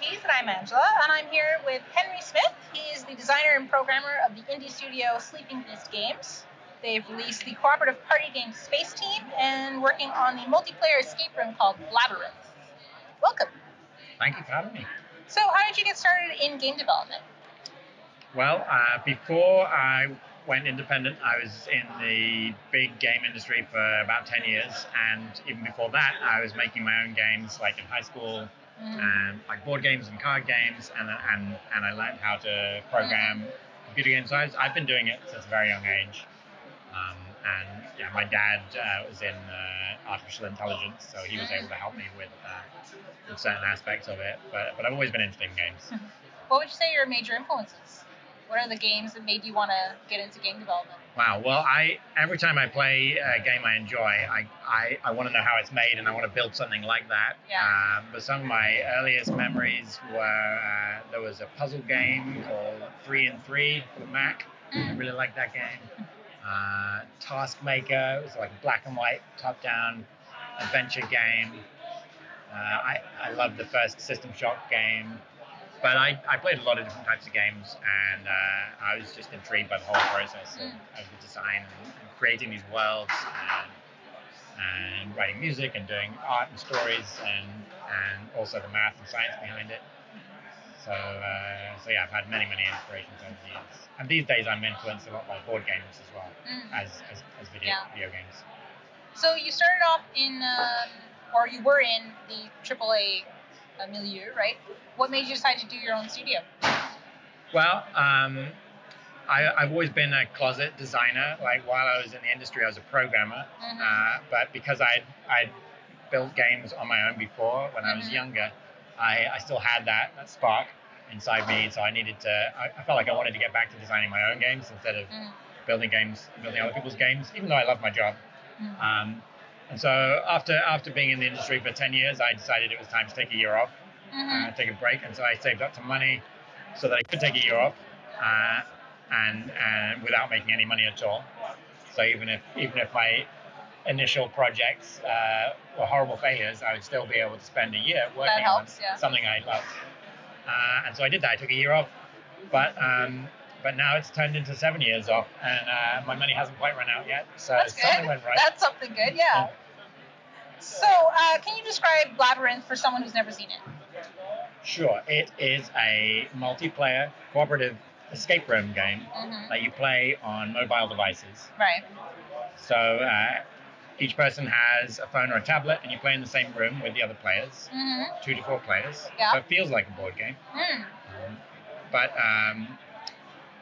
Keys, and I'm Angela, and I'm here with Henry Smith. He is the designer and programmer of the indie studio Sleeping Beast Games. They've released the cooperative party game Spaceteam and working on the multiplayer escape room called Labyrinth. Welcome. Thank you for having me. So, how did you get started in game development? Well, before I went independent, I was in the big game industry for about 10 years, and even before that, I was making my own games, like in high school, and like board games and card games, and I learned how to program computer games. So I've been doing it since a very young age. And yeah, my dad was in artificial intelligence, so he was able to help me with certain aspects of it. But I've always been interested in games. What would you say are your major influences? What are the games that made you want to get into game development? Wow. Well, every time I play a game I enjoy, I want to know how it's made, and I want to build something like that. Yeah. But some of my earliest memories were there was a puzzle game called 3 and 3 for the Mac. I really liked that game. Task Maker, it was like a black and white top-down adventure game. I loved the first System Shock game. But I played a lot of different types of games, and I was just intrigued by the whole process of the design and creating these worlds and writing music and doing art and stories and also the math and science behind it. So yeah, I've had many inspirations over the years. And these days I'm influenced a lot by board games as well as video games. So you started off in, or you were in the AAA milieu, right? What made you decide to do your own studio? Well, I've always been a closet designer. Like while I was in the industry, I was a programmer. But because I'd built games on my own before when I was younger, I still had that spark inside me. So I felt like I wanted to get back to designing my own games instead of building other people's games, even though I love my job. And so after being in the industry for 10 years, I decided it was time to take a year off, take a break. And so I saved up some money so that I could take a year off and without making any money at all. So even if my initial projects were horrible failures, I would still be able to spend a year working on something I loved. And so I did that. I took a year off, but now it's turned into 7 years off, and my money hasn't quite run out yet. So that's something good. went right. That's something good, yeah. So can you describe Blabyrinth for someone who's never seen it? Sure. It is a multiplayer cooperative escape room game that you play on mobile devices. Right. So each person has a phone or a tablet, and you play in the same room with the other players, 2 to 4 players. Yeah. So it feels like a board game.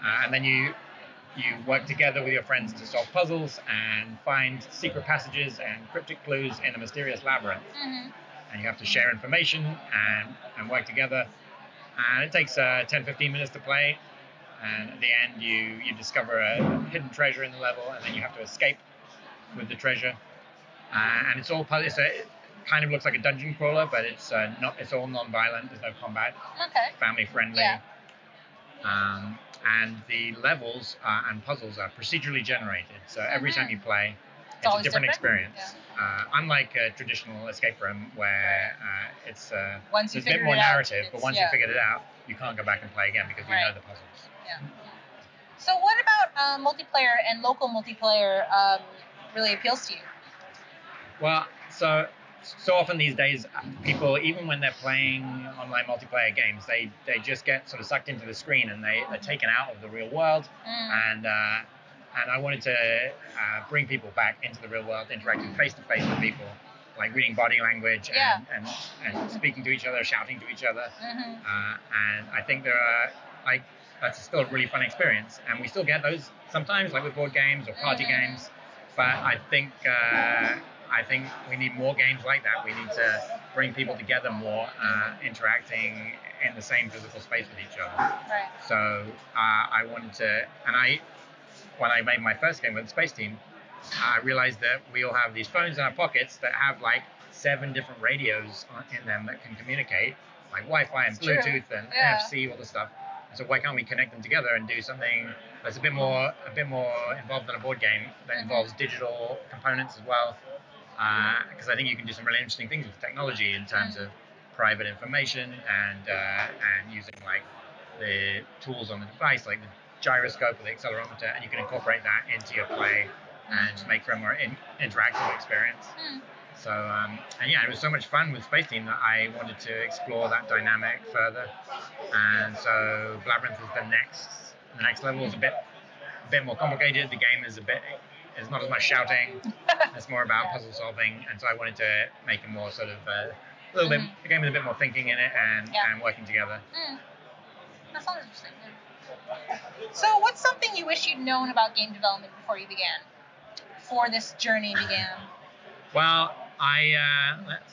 And then you work together with your friends to solve puzzles and find secret passages and cryptic clues in a mysterious labyrinth. And you have to share information and work together. And it takes 10-15 minutes to play. And at the end, you discover a hidden treasure in the level, and then you have to escape with the treasure. And it's all puzzle. It kind of looks like a dungeon crawler, but it's not. It's all non-violent. There's no combat. Okay. Family friendly. Yeah. And the levels and puzzles are procedurally generated. So every time you play, it's a different experience. Yeah. Unlike a traditional escape room where there's a bit more narrative, but once you figured it out, you can't go back and play again because you know the puzzles. Yeah. So what about multiplayer and local multiplayer really appeals to you? Well, so often these days, people, even when they're playing online multiplayer games, they just get sort of sucked into the screen and they're taken out of the real world. And I wanted to bring people back into the real world, interacting face to face with people, like reading body language and speaking to each other, shouting to each other. And I think that's still a really fun experience. And we still get those sometimes, like with board games or party games. But I think we need more games like that. We need to bring people together more, interacting in the same physical space with each other. Right. So I wanted to, and when I made my first game with Spaceteam, I realized that we all have these phones in our pockets that have like 7 different radios in them that can communicate, like Wi-Fi and Bluetooth and NFC, all the stuff. So why can't we connect them together and do something that's a bit more involved than a board game that involves digital components as well? Because I think you can do some really interesting things with technology in terms of private information and using like the tools on the device, like the gyroscope or the accelerometer, and you can incorporate that into your play and just make for a more interactive experience. So, and yeah, it was so much fun with Spaceteam that I wanted to explore that dynamic further. And so Blabyrinth is the next level. Is a bit more complicated. The game is not as much shouting. It's more about puzzle solving. And so I wanted to make a more sort of a game with a bit more thinking in it and working together. That sounds interesting. So what's something you wish you'd known about game development before this journey began? Well,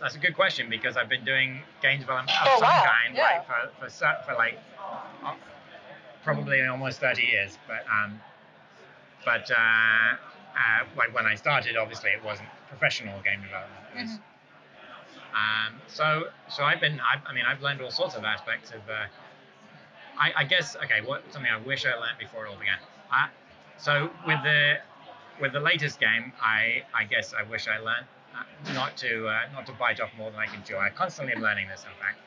that's a good question, because I've been doing game development of some kind like for like probably almost 30 years. But like when I started, obviously it wasn't professional game development. It was, so I've learned all sorts of aspects of. I guess something I wish I learned before it all began. So with the latest game, I guess I wish I learned not to bite off more than I can chew. I constantly am learning this. In fact,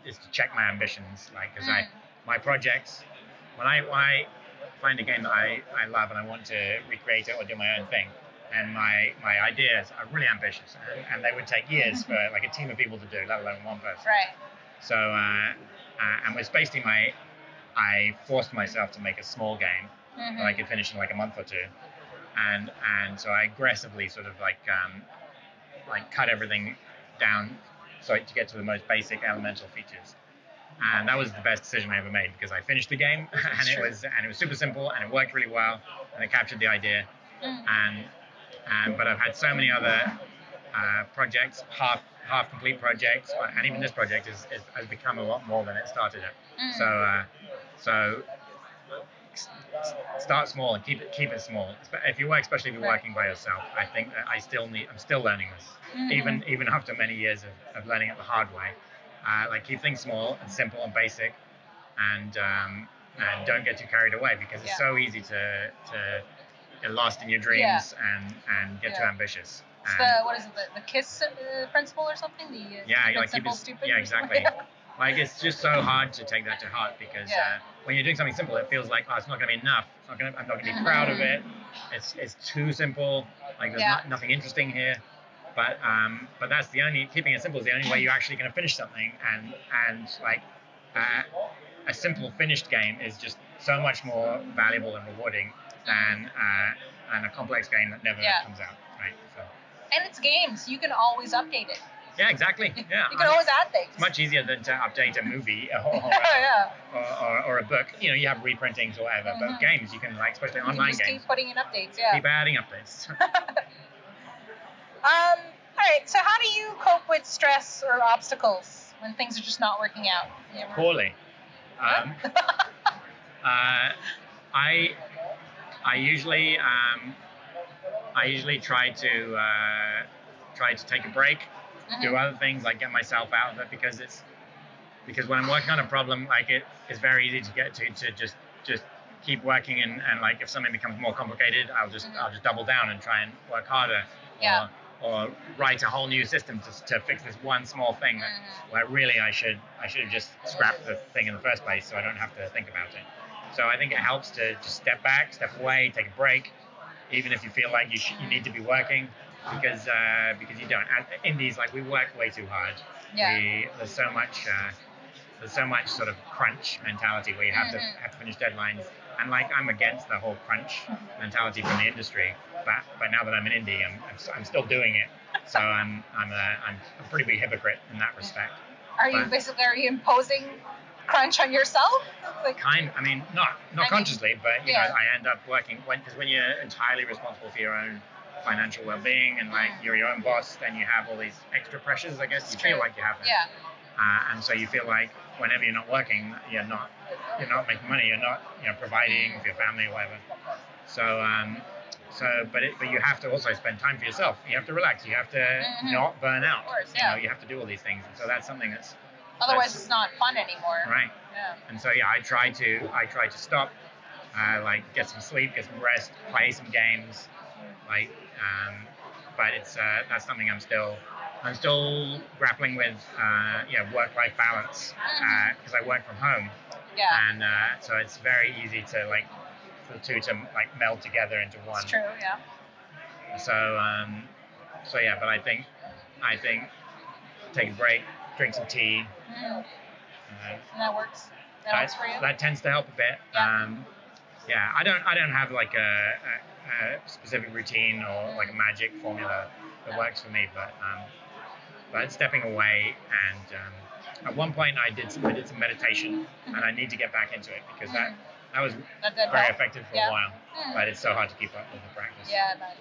is to check my ambitions. Like, because my projects, when I find a game that I love and I want to recreate it or do my own thing, and my ideas are really ambitious, and they would take years for like a team of people to do, let alone one person. Right. So and with Spaceteam, I forced myself to make a small game that I could finish in like a month or two, and so I aggressively sort of like cut everything down so to get to the most basic elemental features. And that was the best decision I ever made, because I finished the game and it was super simple and it worked really well and it captured the idea. But I've had so many other projects, half complete projects, and even this project has become a lot more than it started at. So start small and keep it small. Especially if you're working by yourself. I think that I'm still learning this, even after many years of learning it the hard way. Like, keep things small and simple and basic, and don't get too carried away, because it's so easy to get lost in your dreams and get too ambitious. It's the KISS principle or something? Keep simple, stupid? Yeah, exactly. Like, it's just so hard to take that to heart, because when you're doing something simple, it feels like, it's not going to be enough. I'm not going to be proud of it. It's too simple. Like, there's nothing interesting here. But that's keeping it simple is the only way you're actually going to finish something. And like a simple finished game is just so much more valuable and rewarding than a complex game that never comes out, right? So. And it's games. You can always update it. Yeah, exactly. Yeah. You can always add things. It's much easier than to update a movie or a book. You have reprintings or whatever. But games, you can, like, especially online games. Keep putting in updates. Keep adding updates. All right. So, how do you cope with stress or obstacles when things are just not working out? Poorly. I usually try to take a break, do other things, like get myself out of it, because when I'm working on a problem, like, it's very easy to get to just keep working, and like, if something becomes more complicated, I'll just double down and try and work harder. Or write a whole new system to fix this one small thing where really I should have just scrapped the thing in the first place, so I don't have to think about it. So I think it helps to just step back, step away, take a break, even if you feel like you need to be working, because you don't. As indies, like, we work way too hard. There's so much sort of crunch mentality where you have to finish deadlines, and like, I'm against the whole crunch mentality from the industry. But now that I'm an indie, I'm still doing it. So I'm a pretty big hypocrite in that respect. Are you imposing crunch on yourself? Like, not consciously, but I end up working because when you're entirely responsible for your own financial well-being, and like, you're your own boss, then you have all these extra pressures. I guess you feel like you have them. And so you feel like whenever you're not working, you're not making money, you're not providing for your family or whatever. But you have to also spend time for yourself. You have to relax. You have to not burn out. Of course, You have to do all these things. And so that's something that's. Otherwise, it's not fun anymore. Right. Yeah. And so I try to stop, like, get some sleep, get some rest, play some games, like. But it's that's something I'm still I'm still grappling with work-life balance because I work from home. Yeah. And so it's very easy to like for the two to like meld together into one. It's true, yeah. So yeah, but I think take a break, drink some tea. And that works. That works for you. That tends to help a bit. Yeah. I don't have like a specific routine or like a magic formula that works for me, but stepping away and at one point I did some meditation and I need to get back into it because that was very effective for a while, but it's so hard to keep up with the practice. Yeah, but...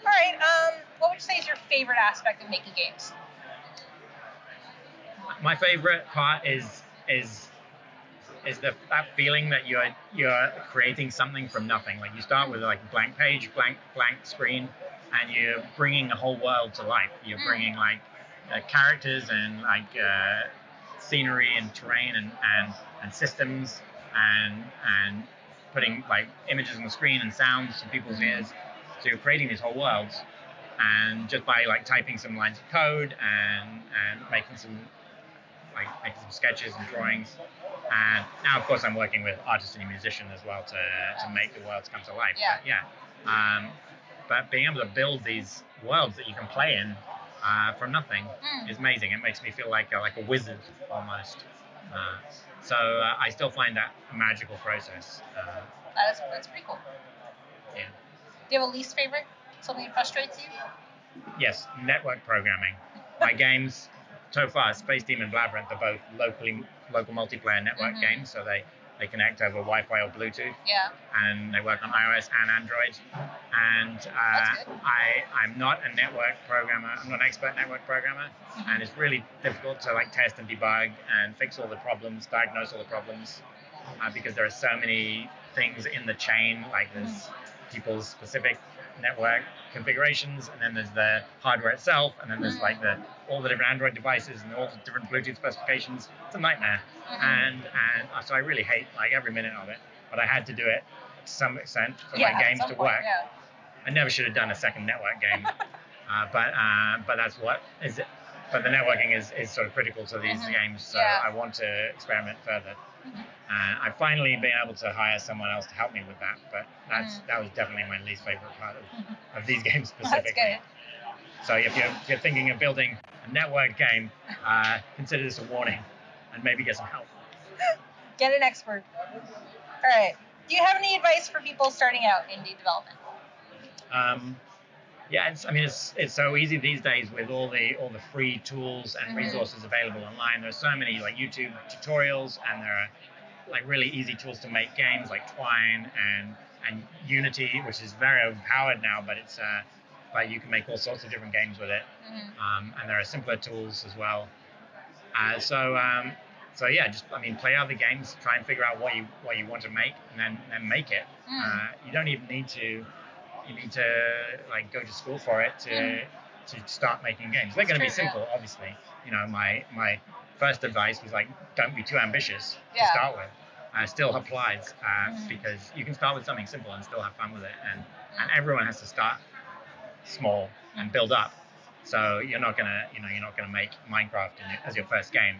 All right. What would you say is your favorite aspect of making games? My favorite part is that feeling that you're creating something from nothing. Like you start with like a blank page, blank screen, and you're bringing a whole world to life. You're bringing like characters and like scenery and terrain and systems and putting like images on the screen and sounds to people's ears. So you're creating these whole worlds, and just by like typing some lines of code and making some sketches and drawings. And now, of course, I'm working with artists and musicians as well to make the worlds come to life. Yeah. But being able to build these worlds that you can play in from nothing is amazing. It makes me feel like a wizard almost. So I still find that a magical process. That's pretty cool. Yeah. Do you have a least favorite? Something that frustrates you? Yes, network programming. My games, so far, Spaceteam and Blabyrinth are both local multiplayer network games, so they connect over Wi-Fi or Bluetooth. Yeah. And they work on iOS and Android. And I'm not a network programmer. I'm not an expert network programmer, and it's really difficult to like test and debug and fix all the problems, diagnose all the problems, because there are so many things in the chain. Like there's people's specific network configurations, and then there's the hardware itself, and then there's like all the different Android devices and all the different Bluetooth specifications. It's a nightmare, and so I really hate like every minute of it. But I had to do it to some extent for my games to work. Yeah. I never should have done a second network game, but that's what is it. But the networking is sort of critical to these games, so I want to experiment further. I've finally been able to hire someone else to help me with that, but that was definitely my least favorite part of these games specifically. That's good. So if you're thinking of building a network game, consider this a warning and maybe get some help. Get an expert. All right. Do you have any advice for people starting out in indie development? Yeah, it's so easy these days with all the free tools and resources available online. There's so many like YouTube tutorials, and there are like really easy tools to make games like Twine and Unity, which is very overpowered now, but you can make all sorts of different games with it. And there are simpler tools as well. So yeah, just play out the games, try and figure out what you want to make, and then make it. You don't even need to. You need to like go to school for it to start making games. They're going to be simple, obviously. My first advice was like, don't be too ambitious to start with. Still applies because you can start with something simple and still have fun with it. And everyone has to start small and build up. So you're not gonna make Minecraft as your first game.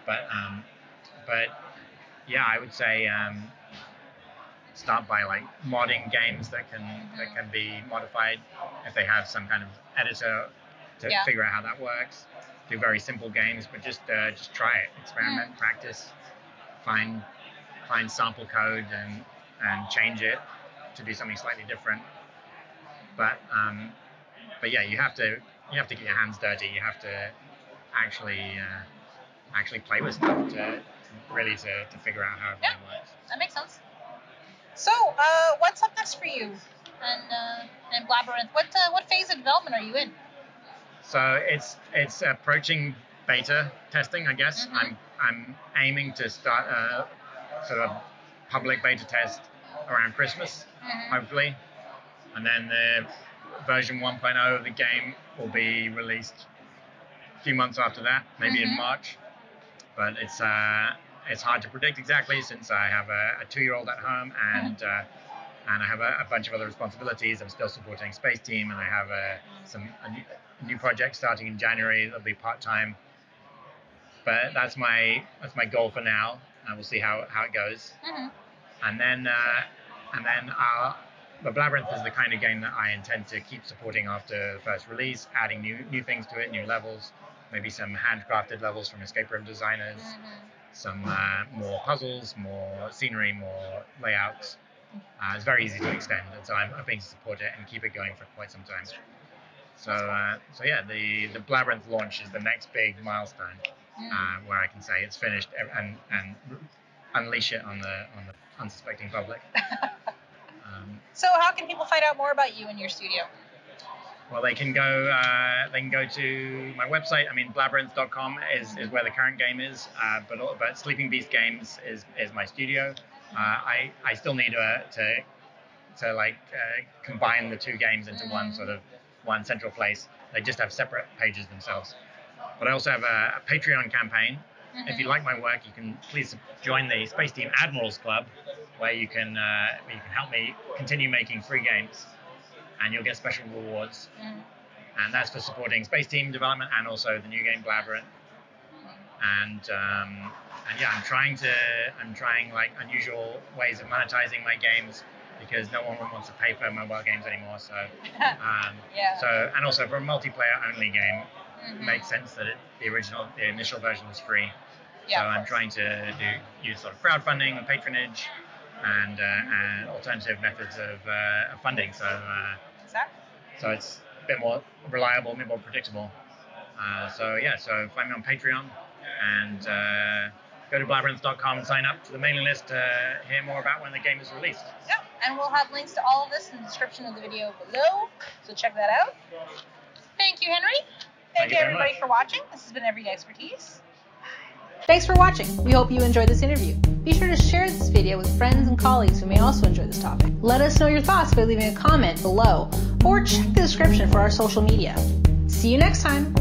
But yeah, I would say. Start by like modding games that can be modified if they have some kind of editor to figure out how that works. Do very simple games, but just try it, experiment, practice, find sample code and change it to do something slightly different. But yeah, you have to get your hands dirty. You have to actually play with stuff to figure out how everything works. That makes sense. So, what's up next for you and Blabyrinth? What phase of development are you in? So it's approaching beta testing, I guess. I'm aiming to start a sort of public beta test around Christmas, hopefully, and then the version 1.0 of the game will be released a few months after that, maybe in March. But it's hard to predict exactly since I have a 2-year-old at home and I have a bunch of other responsibilities. I'm still supporting Spaceteam, and I have a new project starting in January that'll be part-time. But that's my goal for now, and we'll see how it goes. And then the Blabyrinth is the kind of game that I intend to keep supporting after the first release, adding new things to it, new levels, maybe some handcrafted levels from escape room designers, some more puzzles, more scenery, more layouts. It's very easy to extend, and so I'm hoping to support it and keep it going for quite some time. So yeah, the Blabyrinth launch is the next big milestone where I can say it's finished and unleash it on the unsuspecting public. So how can people find out more about you and your studio? Well, they can go to my website. I mean, Blabyrinth.com is where the current game is, but Sleeping Beast Games is my studio. I still need to combine the two games into one central place. They just have separate pages themselves. But I also have a Patreon campaign. If you like my work, you can please join the Spaceteam Admirals Club, where you can help me continue making free games, and you'll get special rewards. And that's for supporting Spaceteam development and also the new game Blabyrinth. And yeah, I'm trying like unusual ways of monetizing my games, because no one wants to pay for mobile games anymore. So and also for a multiplayer only game, it makes sense that the initial version was free. So I'm trying to use sort of crowdfunding and patronage and alternative methods of funding. So so it's a bit more reliable, a bit more predictable. So find me on Patreon and go to Blabyrinth.com and sign up to the mailing list to hear more about when the game is released. Yeah, and we'll have links to all of this in the description of the video below, so check that out. Thank you, Henry. Thank you everybody for watching. This has been Everyday Expertise. Thanks for watching. We hope you enjoyed this interview. Be sure to share this video with friends and colleagues who may also enjoy this topic. Let us know your thoughts by leaving a comment below, or check the description for our social media. See you next time.